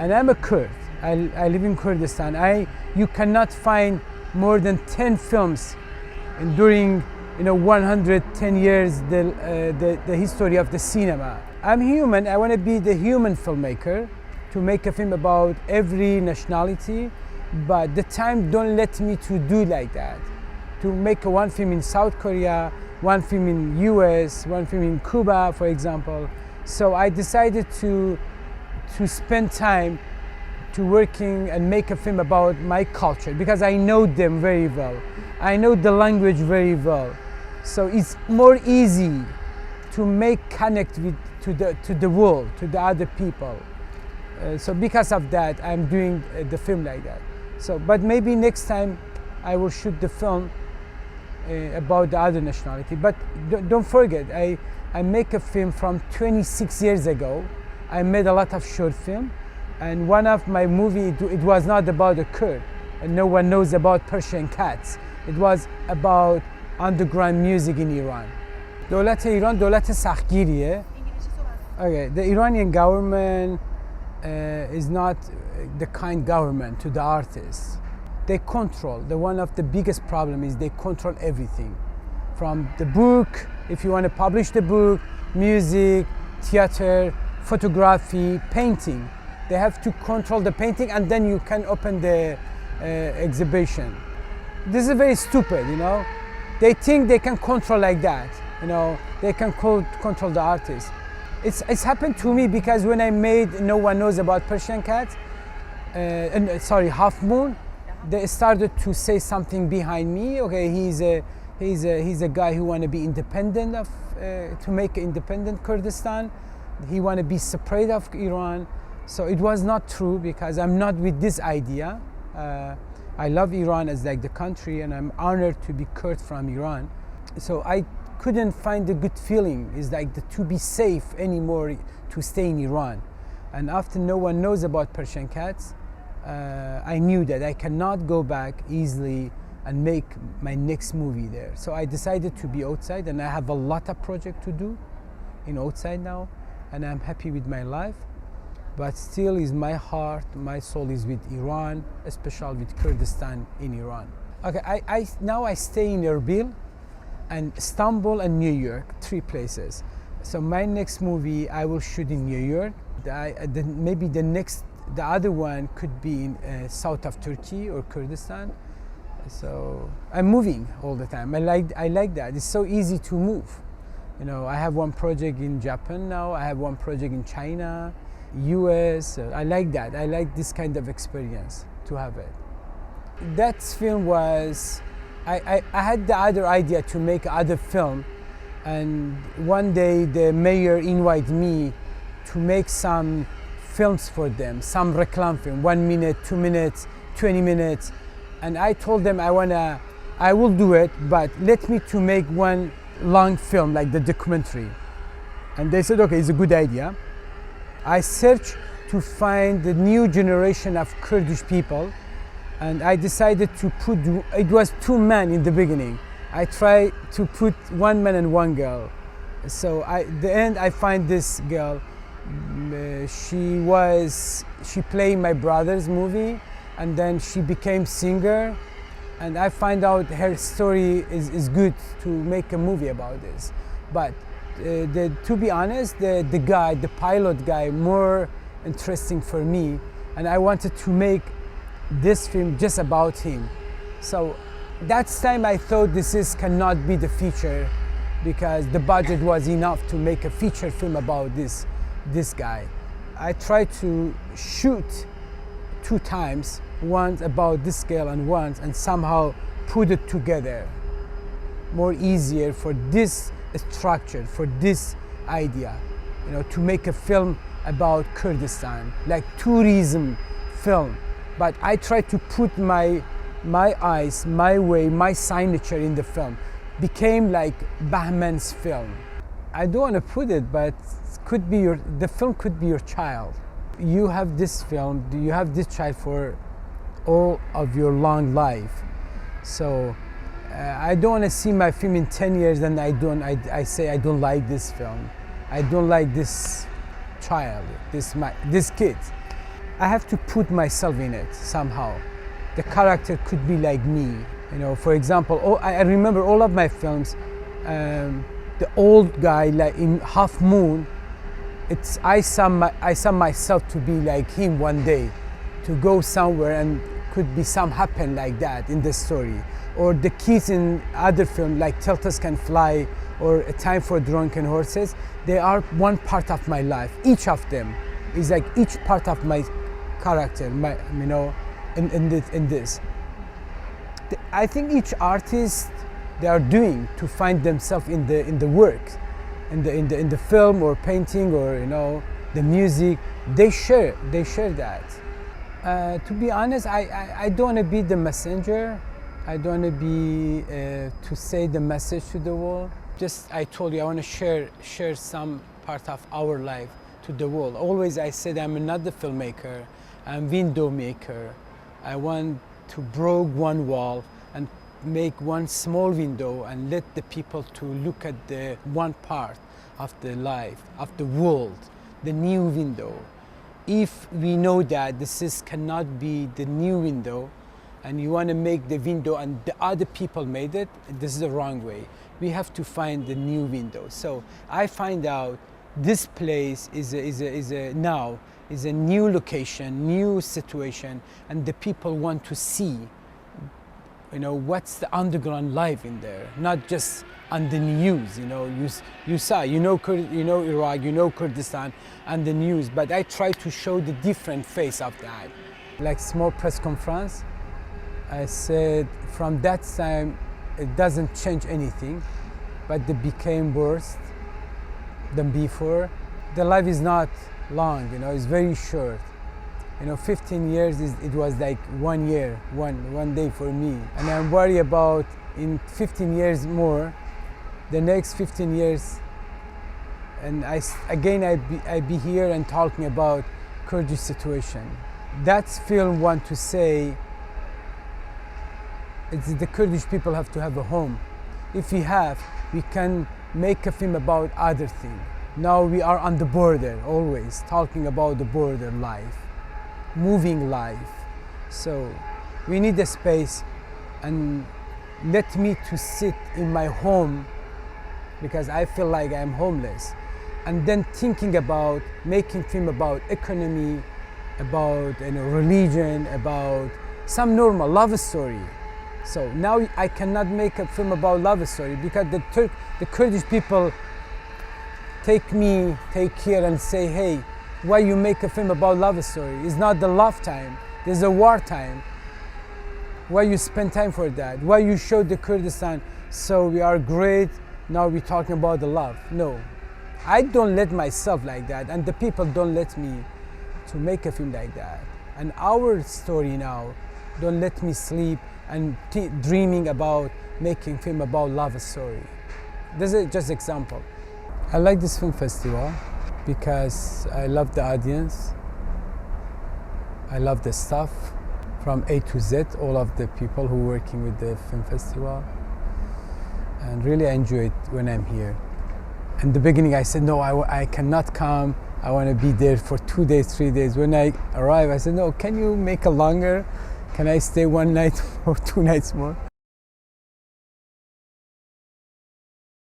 and I'm a Kurd. I live in Kurdistan. You cannot find more than 10 films during 110 years the history of the cinema. I'm human. I want to be the human filmmaker to make a film about every nationality, but the time don't let me to do like that. To make one film in South Korea, one film in US, one film in Cuba, for example. So I decided to spend time to working and make a film about my culture because I know them very well. I know the language very well. So it's more easy to connect to the world, to the other people. So because of that, I'm doing the film like that. So, but maybe next time I will shoot the film about the other nationality. But don't forget, I make a film from 26 years ago. I made a lot of short film, and one of my movie, it was not about a Kurd, and no one knows about Persian cats. It was about underground music in Iran. دولت ایران دولت سختگیریه. Okay, the Iranian government is not the kind government to the artists. They control. One of the biggest problem is they control everything. From the book, if you want to publish the book, music, theater, photography, painting. They have to control the painting and then you can open the exhibition. This is very stupid, They think they can control like that, They can control the artist. It's happened to me because when I made No One Knows About Persian Cats, Half Moon, they started to say something behind me. Okay, he's a guy who want to be independent to make independent Kurdistan. He want to be separate of Iran. So it was not true because I'm not with this idea. I love Iran as like the country, and I'm honored to be Kurd from Iran. So I couldn't find a good feeling. It's like to be safe anymore to stay in Iran. And after No One Knows About Persian Cats, I knew that I cannot go back easily and make my next movie there. So I decided to be outside, and I have a lot of projects to do in outside now, and I'm happy with my life. But still is my heart, my soul is with Iran, especially with Kurdistan in Iran. Okay, now I stay in Erbil and Istanbul and New York, 3 places. So my next movie I will shoot in New York. Maybe the other one could be in south of Turkey or Kurdistan. So I'm moving all the time. I like that. It's so easy to move. I have one project in Japan now. I have one project in China, US. I like that. I like this kind of experience to have it. That film was, I had the other idea to make other film, and one day the mayor invited me to make some films for them, some reclam film, 1 minute, 2 minutes, 20 minutes. And I told them I will do it, but let me to make one long film like the documentary. And they said, okay, it's a good idea. I searched to find the new generation of Kurdish people, and I decided to put, it was 2 men in the beginning. I tried to put 1 man and 1 girl. So the end I find this girl. She played my brother's movie, and then she became singer, and I find out her story is good to make a movie about this. But to be honest, the pilot guy, more interesting for me, and I wanted to make this film just about him. So that time I thought cannot be the feature, because the budget was enough to make a feature film about this guy. I tried to shoot 2 times, once about this girl and somehow put it together. More easier for this structure, for this idea, to make a film about Kurdistan, like tourism film. But I tried to put my eyes, my way, my signature in the film. Became like Bahman's film. I don't want to put it, but the film could be your child. You have this film, you have this child for all of your long life. So I don't want to see my film in 10 years and I say I don't like this film. I don't like this child, this kid. I have to put myself in it somehow. The character could be like me. You know, for example, I remember all of my films, the old guy like in Half Moon, I saw myself to be like him one day, to go somewhere and could be some happen like that in the story. Or the kids in other films like Tilts Can Fly or A Time for Drunken Horses, they are one part of my life. Each of them is like each part of my character, you know, in this. I think each artist, they are doing to find themselves in the work, in the film or painting or, you know, the music. They share that. To be honest, I don't want to be the messenger. I don't want to be to say the message to the world. Just I told you I want to share some part of our life to the world. Always I said I'm another filmmaker. I'm window maker. I want to break one wall and make one small window and let the people to look at the one part of the life, of the world, the new window. If we know that this cannot be the new window, and you want to make the window and the other people made it, this is the wrong way. We have to find the new window. So I find out this place is a new location, new situation, and the people want to see, you know, what's the underground life in there, not just on the news. You know, you saw, you know Iraq, you know Kurdistan, and the news. But I try to show the different face of that. Like small press conference, I said from that time it doesn't change anything, but it became worse than before. The life is not long, you know, it's very short. You know, 15 years, it was like 1 year, one day for me. And I'm worried about in 15 years more, the next 15 years, and I be here and talking about Kurdish situation. That film want to say, it's the Kurdish people have to have a home. If we have, we can make a film about other things. Now we are on the border, always talking about the border life, moving life. So we need a space, and let me to sit in my home because I feel like I'm homeless. And then thinking about making film about economy, about, you know, religion, about some normal love story. So now I cannot make a film about love story because the Kurdish people take here and say, hey, why you make a film about love story? It's not the love time, there's a war time. Why you spend time for that? Why you show the Kurdistan, so we are great, now we're talking about the love? No, I don't let myself like that, and the people don't let me to make a film like that. And our story now don't let me sleep and dreaming about making film about love story. This is just example. I like this film festival because I love the audience. I love the staff from A to Z, all of the people who are working with the film festival. And really I enjoy it when I'm here. In the beginning I said, no, I cannot come. I want to be there for 2 days, 3 days. When I arrived, I said, no, can you make a longer? Can I stay 1 night or 2 nights more?